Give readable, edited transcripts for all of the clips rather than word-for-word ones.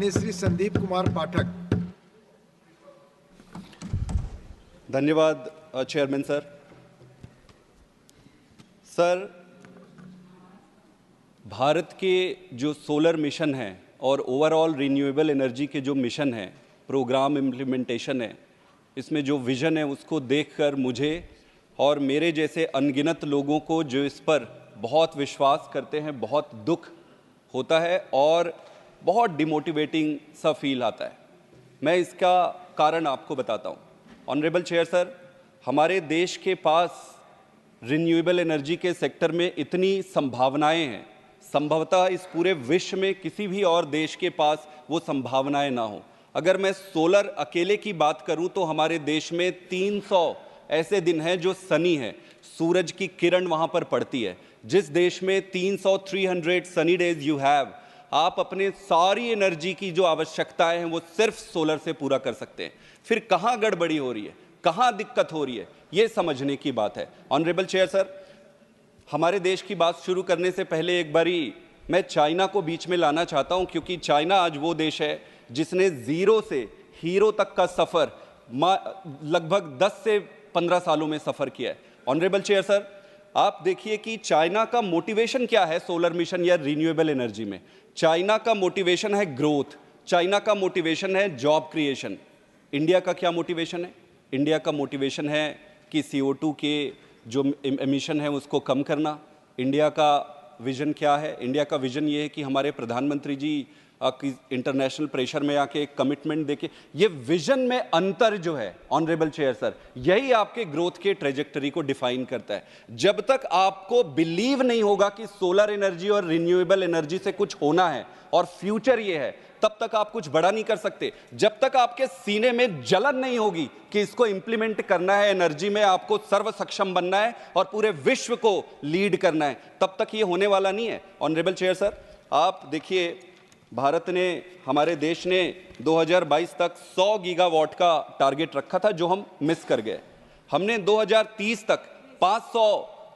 माननीय श्री संदीप कुमार पाठक। धन्यवाद chairman sir. Sir, Bharat के जो सोलर मिशन है और ओवरऑल रिन्यूएबल एनर्जी के जो मिशन है, प्रोग्राम इम्प्लीमेंटेशन है, इसमें जो विज़न है उसको देखकर मुझे और मेरे जैसे अनगिनत लोगों को जो इस पर बहुत विश्वास करते हैं, बहुत दुख होता है और बहुत डिमोटिवेटिंग सा फील आता है। मैं इसका कारण आपको बताता हूँ। ऑनरेबल चेयर सर, हमारे देश के पास रिन्यूएबल एनर्जी के सेक्टर में इतनी संभावनाएं हैं, संभवतः इस पूरे विश्व में किसी भी और देश के पास वो संभावनाएं ना हो। अगर मैं सोलर अकेले की बात करूं तो हमारे देश में 300 ऐसे दिन हैं जो सनी है, सूरज की किरण वहां पर पड़ती है। जिस देश में 300 सनी डेज यू हैव, आप अपने सारी एनर्जी की जो आवश्यकताएं हैं वो सिर्फ सोलर से पूरा कर सकते हैं। फिर कहाँ गड़बड़ी हो रही है, कहाँ दिक्कत हो रही है, ये समझने की बात है। ऑनरेबल चेयर सर, हमारे देश की बात शुरू करने से पहले एक बारी मैं चाइना को बीच में लाना चाहता हूं, क्योंकि चाइना आज वो देश है जिसने जीरो से हीरो तक का सफ़र लगभग 10 से 15 सालों में सफ़र किया है। ऑनरेबल चेयर सर, आप देखिए कि चाइना का मोटिवेशन क्या है सोलर मिशन या रिन्यूएबल एनर्जी में। चाइना का मोटिवेशन है ग्रोथ, चाइना का मोटिवेशन है जॉब क्रिएशन। इंडिया का क्या मोटिवेशन है? इंडिया का मोटिवेशन है कि CO2 के जो एमिशन है उसको कम करना। इंडिया का विज़न क्या है? इंडिया का विज़न ये है कि हमारे प्रधानमंत्री जी इंटरनेशनल प्रेशर में आके एक कमिटमेंट देके, ये विज़न में अंतर जो है ऑनरेबल चेयर सर, यही आपके ग्रोथ के ट्रेजेक्टरी को डिफाइन करता है। जब तक आपको बिलीव नहीं होगा कि सोलर एनर्जी और रिन्यूएबल एनर्जी से कुछ होना है और फ्यूचर ये है, तब तक आप कुछ बड़ा नहीं कर सकते। जब तक आपके सीने में जलन नहीं होगी कि इसको इंप्लीमेंट करना है, एनर्जी में आपको सर्व सक्षम बनना है और पूरे विश्व को लीड करना है, तब तक ये होने वाला नहीं है। ऑनरेबल चेयर सर, आप देखिए, भारत ने, हमारे देश ने 2022 तक 100 गीगावाट का टारगेट रखा था जो हम मिस कर गए। हमने 2030 तक 500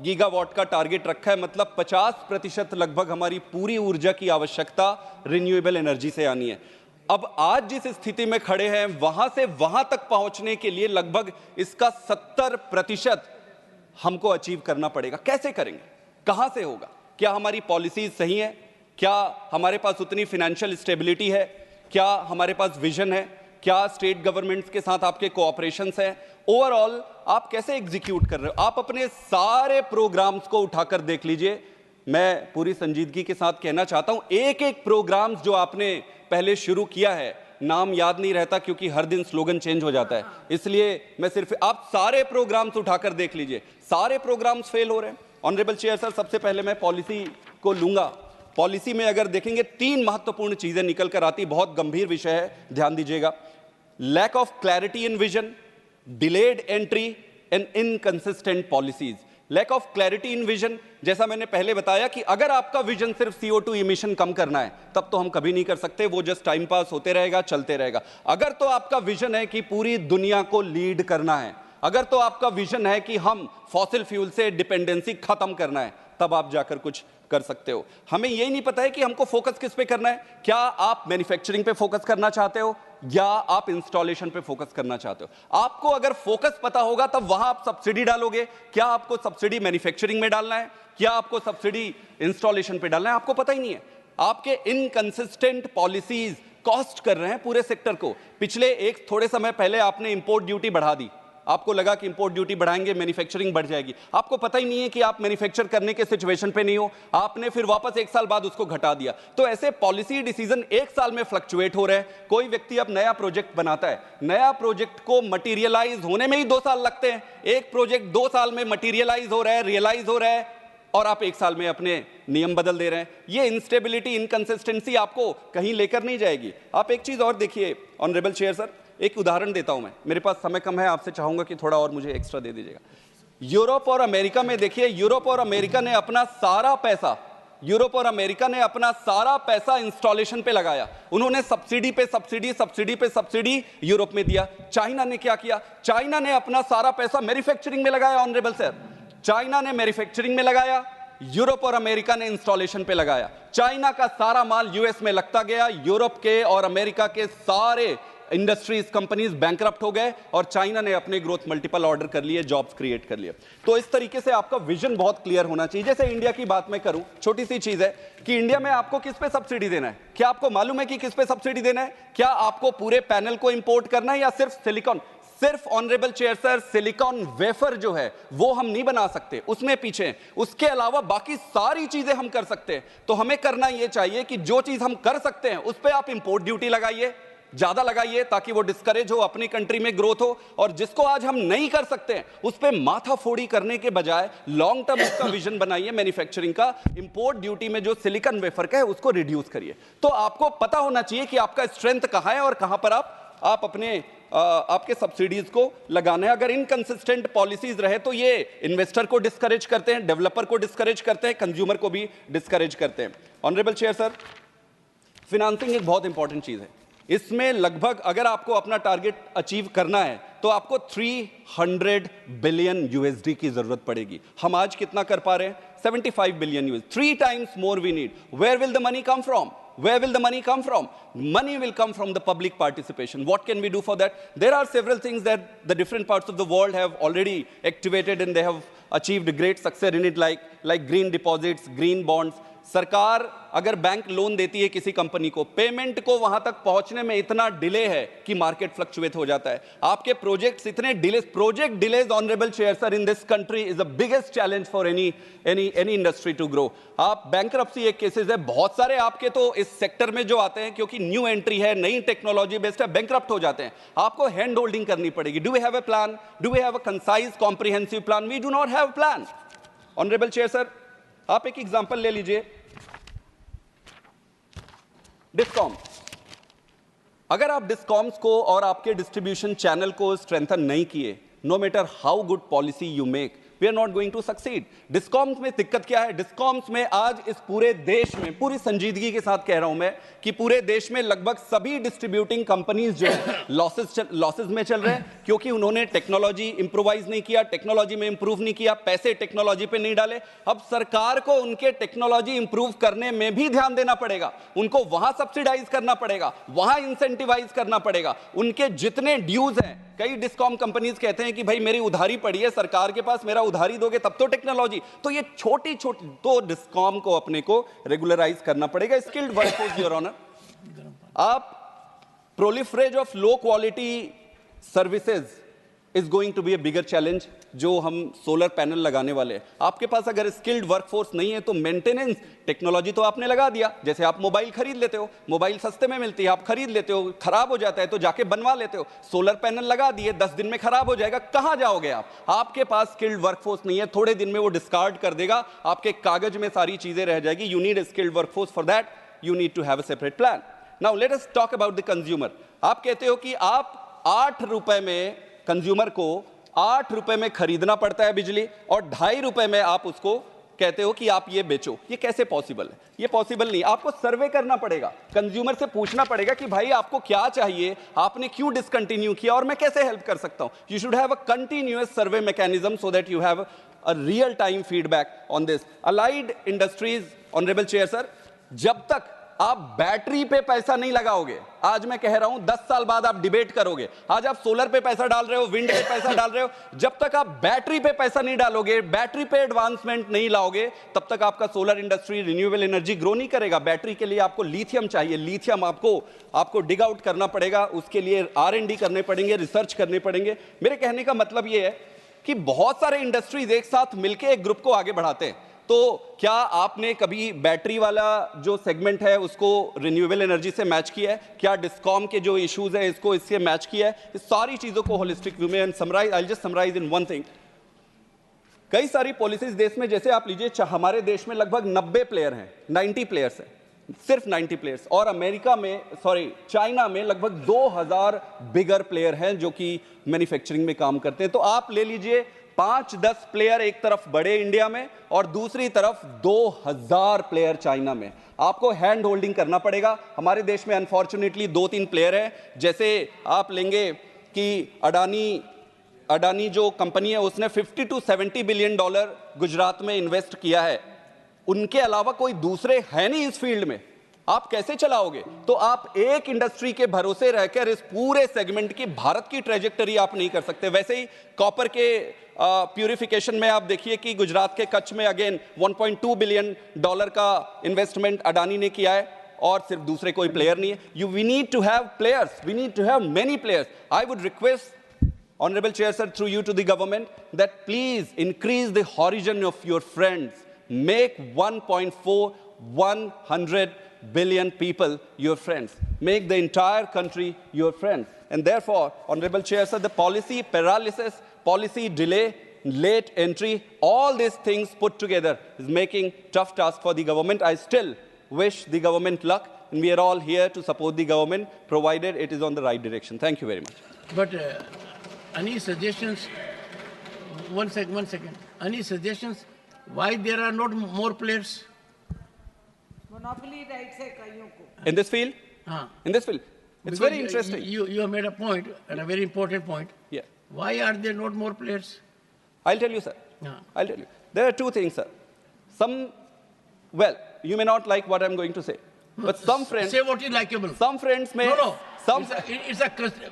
गीगावाट का टारगेट रखा है, मतलब 50% लगभग हमारी पूरी ऊर्जा की आवश्यकता रिन्यूएबल एनर्जी से आनी है। अब आज जिस स्थिति में खड़े हैं वहां से वहां तक पहुंचने के लिए लगभग इसका 70% हमको अचीव करना पड़ेगा। कैसे करेंगे? कहां से होगा? क्या हमारी पॉलिसीज सही है? क्या हमारे पास उतनी फाइनेंशियल स्टेबिलिटी है? क्या हमारे पास विजन है? क्या स्टेट गवर्नमेंट्स के साथ आपके कोऑपरेशंस हैं? ओवरऑल आप कैसे एग्जीक्यूट कर रहे हो? आप अपने सारे प्रोग्राम्स को उठाकर देख लीजिए। मैं पूरी संजीदगी के साथ कहना चाहता हूं, एक एक प्रोग्राम्स जो आपने पहले शुरू किया है, नाम याद नहीं रहता क्योंकि हर दिन स्लोगन चेंज हो जाता है, इसलिए मैं सिर्फ, आप सारे प्रोग्राम्स उठाकर देख लीजिए, सारे प्रोग्राम्स फेल हो रहे हैं। ऑनरेबल चेयर सर, सबसे पहले मैं पॉलिसी को लूंगा। पॉलिसी में अगर देखेंगे 3 महत्वपूर्ण चीजें निकल कर आती, बहुत गंभीर विषय है, ध्यान दीजिएगा। Lack of clarity in vision, delayed entry and inconsistent policies. Lack of clarity in vision, जैसा मैंने पहले बताया कि अगर आपका विजन सिर्फ CO2 इमिशन कम करना है तब तो हम कभी नहीं कर सकते, वो जस्ट टाइम पास होते रहेगा, चलते रहेगा। अगर तो आपका विजन है कि पूरी दुनिया को लीड करना है, अगर तो आपका विजन है कि हम फॉसिल फ्यूल से डिपेंडेंसी खत्म करना है, तब आप जाकर कुछ कर सकते हो। हमें यही नहीं पता है कि हमको फोकस किस पे करना है। क्या आप मैन्युफैक्चरिंग पे फोकस करना चाहते हो या आप इंस्टॉलेशन पे फोकस करना चाहते हो? आपको अगर फोकस पता होगा तब वहां आप सब्सिडी डालोगे। क्या आपको सब्सिडी मैन्युफैक्चरिंग में डालना है, क्या आपको सब्सिडी इंस्टॉलेशन पे डालना है? आपको पता ही नहीं है। आपके इनकंसिस्टेंट पॉलिसीज कॉस्ट कर रहे हैं पूरे सेक्टर को। पिछले एक थोड़े समय पहले आपने इंपोर्ट ड्यूटी बढ़ा दी, आपको लगा कि इंपोर्ट ड्यूटी बढ़ाएंगे मैन्युफैक्चरिंग बढ़ जाएगी। आपको पता ही नहीं है कि आप मैन्युफैक्चर करने के सिचुएशन पे नहीं हो, आपने फिर वापस 1 साल बाद उसको घटा दिया। तो ऐसे पॉलिसी डिसीजन 1 साल में फ्लक्चुएट हो रहे हैं। कोई व्यक्ति अब नया प्रोजेक्ट बनाता है, नया प्रोजेक्ट को मटीरियलाइज होने में ही 2 साल लगते हैं। एक प्रोजेक्ट 2 साल में मटीरियलाइज हो रहा है, रियलाइज हो रहा है, और आप 1 साल में अपने नियम बदल दे रहे हैं। ये इंस्टेबिलिटी, इनकंसिस्टेंसी आपको कहीं लेकर नहीं जाएगी। आप एक चीज और देखिए ऑनरेबल चेयर सर, एक उदाहरण देता हूं मैं, मेरे पास समय कम है, आपसे चाहूंगा कि थोड़ा और मुझे एक्स्ट्रा दे दीजिएगा। यूरोप और अमेरिका में देखिए, यूरोप और अमेरिका ने अपना सारा पैसा इंस्टॉलेशन पे लगाया। उन्होंने सब्सिडी पे सब्सिडी यूरोप में दिया। चाइना ने क्या किया? चाइना ने अपना सारा पैसा मैन्युफैक्चरिंग में लगाया। ऑनरेबल सर, चाइना ने मैन्युफैक्चरिंग में लगाया, यूरोप और अमेरिका ने इंस्टॉलेशन पे लगाया। चाइना का सारा माल यूएस में लगता गया, यूरोप के और अमेरिका के सारे इंडस्ट्रीज कंपनीज बैंकरप्ट हो गए और चाइना ने अपने ग्रोथ मल्टीपल ऑर्डर कर लिए, जॉब्स क्रिएट कर लिए। तो इस तरीके से आपका विजन बहुत क्लियर होना चाहिए। जैसे इंडिया की बात मैं करूं, छोटी सी चीज है कि इंडिया में आपको किस पे सब्सिडी देना है? क्या आपको मालूम है कि किस पे सब्सिडी देना है? क्या आपको पूरे पैनल को इंपोर्ट करना है या सिर्फ सिलिकॉन? सिर्फ honourable chair sir, silicon wafer जो है वो हम नहीं बना सकते, उसमें पीछे। उसके अलावा बाकी सारी चीजें हम कर सकते हैं। तो हमें करना यह चाहिए कि जो चीज हम कर सकते हैं उस पर आप इंपोर्ट ड्यूटी लगाइए, ज्यादा लगाइए, ताकि वो डिस्करेज हो, अपनी कंट्री में ग्रोथ हो। और जिसको आज हम नहीं कर सकते हैं उस पर माथा फोड़ी करने के बजाय लॉन्ग टर्म उसका विजन बनाइए मैन्युफैक्चरिंग का। इंपोर्ट ड्यूटी में जो सिलिकॉन वेफर का है उसको रिड्यूस करिए। तो आपको पता होना चाहिए कि आपका स्ट्रेंथ कहां है और कहां पर आप अपने आपके सब्सिडीज को लगाना है। अगर इनकंसिस्टेंट पॉलिसीज रहे तो ये इन्वेस्टर को डिस्करेज करते हैं, डेवलपर को डिस्करेज करते हैं, कंज्यूमर को भी डिस्करेज करते हैं। ऑनरेबल चेयर सर, फिनेंसिंग एक बहुत इंपॉर्टेंट चीज है। इसमें लगभग अगर आपको अपना टारगेट अचीव करना है तो आपको 300 बिलियन यूएसडी की जरूरत पड़ेगी। हम आज कितना कर पा रहे हैं? 75 billion USD, 3 times more we need. Where will the money come from? Where will the money come from? Money will come from the public participation. What can we do for that? There are several things that the different parts of the world have already activated and they have achieved great success in it, like green deposits, green bonds. सरकार अगर bank loan देती है किसी company को, payment को वहां तक पहुंचने में इतना डिले है कि मार्केट फ्लक्चुएट हो जाता है। आपके प्रोजेक्ट्स इतने delay, project delays honourable chair sir in this country is the biggest challenge for any industry to grow. आप बैंकरप्सी एक केसेस है, बहुत सारे आपके तो इस सेक्टर में जो आते हैं क्योंकि न्यू एंट्री है, नई टेक्नोलॉजी बेस्ड है, बैंकरप्ट हो जाते हैं। आपको हैंड होल्डिंग करनी पड़ेगी। Do we have a plan? Do we have a concise comprehensive plan? We do not have plan. Honourable chair sir, आप एक एग्जांपल ले लीजिए, डिस्कॉम। अगर आप डिस्कॉम्स को और आपके डिस्ट्रीब्यूशन चैनल को स्ट्रेंथन नहीं किए, no matter how good policy you make, we are not going to succeed. Discoms में दिक्कत क्या है? डिस्कॉम्स में आज इस पूरे देश में, पूरी संजीदगी के साथ कह रहा हूं मैं, कि पूरे देश में लगभग सभी डिस्ट्रीब्यूटिंग कंपनीज जो है लॉसेस में चल रहे हैं, क्योंकि उन्होंने टेक्नोलॉजी इंप्रूवाइज नहीं किया, टेक्नोलॉजी में इंप्रूव नहीं किया, पैसे टेक्नोलॉजी पे नहीं डाले। अब सरकार को उनके टेक्नोलॉजी इंप्रूव करने में भी ध्यान देना पड़ेगा, उनको वहां सब्सिडाइज करना पड़ेगा, वहां इंसेंटिवाइज करना पड़ेगा। उनके जितने ड्यूज हैं, कई डिस्कॉम कंपनीज कहते हैं कि भाई मेरी उधारी पड़ी है सरकार के पास, मेरा उधारी दोगे तब तो टेक्नोलॉजी। तो ये छोटी छोटी तो डिस्कॉम को अपने को रेगुलराइज करना पड़ेगा। स्किल्ड वर्कफोर्स योर ऑनर, आप proliferation of low quality services is going to be a bigger challenge. जो हम सोलर पैनल लगाने वाले हैं, आपके पास अगर स्किल्ड वर्कफोर्स नहीं है तो मेंटेनेंस, टेक्नोलॉजी तो आपने लगा दिया, जैसे आप मोबाइल खरीद लेते हो, मोबाइल सस्ते में मिलती है, आप खरीद लेते हो, खराब हो जाता है तो जाके बनवा लेते हो। सोलर पैनल लगा दिए, 10 दिन में खराब हो जाएगा, कहां जाओगे आप? आपके पास स्किल्ड वर्कफोर्स नहीं है, थोड़े दिन में वो डिस्कार्ड कर देगा, आपके कागज में सारी चीजें रह जाएगी। You need skilled workforce, for that you need to have a separate plan. Now let us talk about the consumer. आप कहते हो कि आप 8 रुपए में, कंज्यूमर को 8 रुपए में खरीदना पड़ता है बिजली और 2.5 रुपए में आप उसको कहते हो कि आप ये बेचो। ये कैसे पॉसिबल है? ये पॉसिबल नहीं। आपको सर्वे करना पड़ेगा, कंज्यूमर से पूछना पड़ेगा कि भाई आपको क्या चाहिए, आपने क्यों डिसकंटिन्यू किया और मैं कैसे हेल्प कर सकता हूं। You should have a continuous survey mechanism so that you have a real time feedback on this. Allied industries, honourable chair sir, जब तक आप बैटरी पे पैसा नहीं लगाओगे, आज मैं कह रहा हूं 10 साल बाद आप डिबेट करोगे। आज आप सोलर पे पैसा डाल रहे हो, विंड पे पैसा डाल रहे हो, जब तक आप बैटरी पे पैसा नहीं डालोगे, बैटरी पे एडवांसमेंट नहीं लाओगे, तब तक आपका solar industry, renewable energy grow नहीं करेगा। बैटरी के लिए आपको लिथियम चाहिए, लिथियम आपको डिग आउट करना पड़ेगा, उसके लिए R&D करने पड़ेंगे, रिसर्च करने पड़ेंगे। मेरे कहने का मतलब यह है कि बहुत सारे इंडस्ट्रीज एक साथ मिलकर एक ग्रुप को आगे बढ़ाते हैं। तो क्या आपने कभी बैटरी वाला जो सेगमेंट है उसको रिन्यूएबल एनर्जी से मैच किया है? क्या डिस्कॉम के जो इश्यूज है इसको इससे मैच किया है? इस सारी चीजों को होलिस्टिक व्यू में, and summarise, I just summarise in one thing. कई सारी पॉलिसीज देश में, जैसे आप लीजिए, हमारे देश में लगभग 90 प्लेयर हैं, 90 प्लेयर्स हैं, सिर्फ 90 प्लेयर्स। और अमेरिका में, चाइना में लगभग 2000 बिगर प्लेयर हैं जो कि मैन्युफैक्चरिंग में काम करते हैं। तो आप ले लीजिए 5-10 प्लेयर एक तरफ बड़े इंडिया में और दूसरी तरफ 2000 प्लेयर चाइना में। आपको हैंड होल्डिंग करना पड़ेगा। हमारे देश में अनफॉर्चुनेटली 2-3 प्लेयर हैं, जैसे आप लेंगे कि अडानी जो कंपनी है उसने $50 to $70 बिलियन गुजरात में इन्वेस्ट किया है उनके अलावा कोई दूसरे है नहीं इस फील्ड में, आप कैसे चलाओगे? तो आप एक इंडस्ट्री के भरोसे रहकर इस पूरे सेगमेंट की, भारत की ट्रेजेक्टरी आप नहीं कर सकते। वैसे ही कॉपर के प्यूरिफिकेशन में आप देखिए कि गुजरात के कच्छ में अगेन $1.2 बिलियन का इन्वेस्टमेंट अडानी ने किया है, और सिर्फ दूसरे कोई प्लेयर नहीं है। We need to have players, we need to have many players. I would request Honorable Chair Sir, through you to the government, that please increase the horizon of your friends. Make 100 billion people your friends. Make the entire country your friends. And therefore, Honorable Chair Sir, the policy paralysis, policy delay, late entry, all these things put together is making tough task for the government. I still wish the government luck, and we are all here to support the government, provided it is on the right direction. Thank you very much. But any suggestions? One second. Any suggestions why there are not more players? Monopoly rights है कईयों को. In this field? In this field. It's Because very interesting. You have made a point, and a very important point. Yeah. Why are there not more players? I'll tell you, sir. I'll tell you. There are two things, sir. Well, you may not like what I'm going to say, but some friends... Say what is likable. Some friends may... No.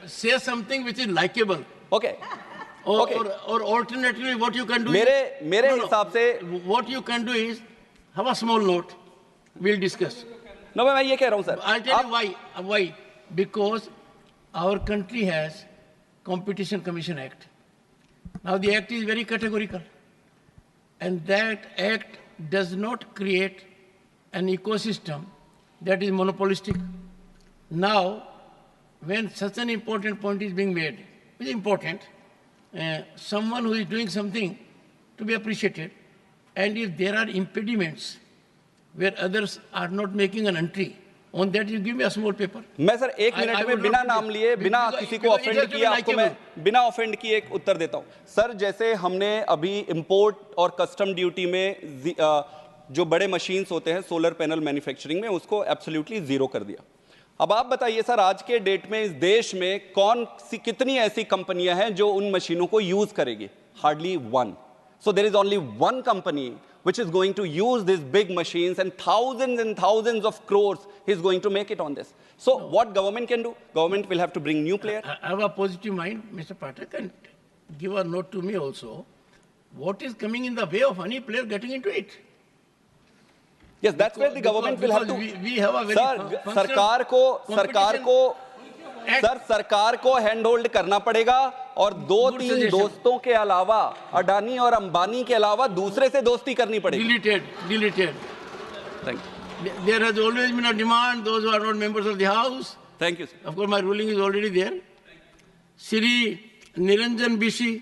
Say something which is likable. Okay. Or alternatively, what you can do मेरे हिसाब से... What you can do is, have a small note. We'll discuss. No, मैं ये कह रहा हूँ, sir. I'll tell you why. Why? Because our country has Competition Commission Act. Now the act is very categorical. And that act does not create an ecosystem that is monopolistic. Now, when such an important point is being made, which is important, someone who is doing something to be appreciated, and if there are impediments where others are not making an entry, on that you give me a small paper. मैं sir एक minute में बिना नाम लिए, बिना किसी को offend किए, आपको मैं बिना ऑफेंड किए एक उत्तर देता हूँ। सर, जैसे हमने अभी इंपोर्ट और कस्टम ड्यूटी में जो बड़े मशीन्स होते हैं सोलर पैनल मैन्युफैक्चरिंग में, उसको एब्सोल्युटली जीरो कर दिया। अब आप बताइए सर, आज के डेट में इस देश में कितनी ऐसी कंपनियां हैं जो उन मशीनों को यूज करेगी? Hardly one. So there is only one company which is going to use these big machines, and thousands of crores is going to make it on this. So what government can do? Government will have to bring new players. I have a positive mind, Mr. Pathak, and give a note to me also. What is coming in the way of any player getting into it? Yes, that's where the government will have to. We have a very सरकार को hand hold करना पड़ेगा, और 2-3 दोस्तों के अलावा, अडानी और अंबानी के अलावा दूसरे से दोस्ती करनी पड़ेगी. Deleted. Thank you. There has always been a demand, those who are not members of the House. Thank you, sir. Of course, my ruling is already there. Shri Niranjan Bishi,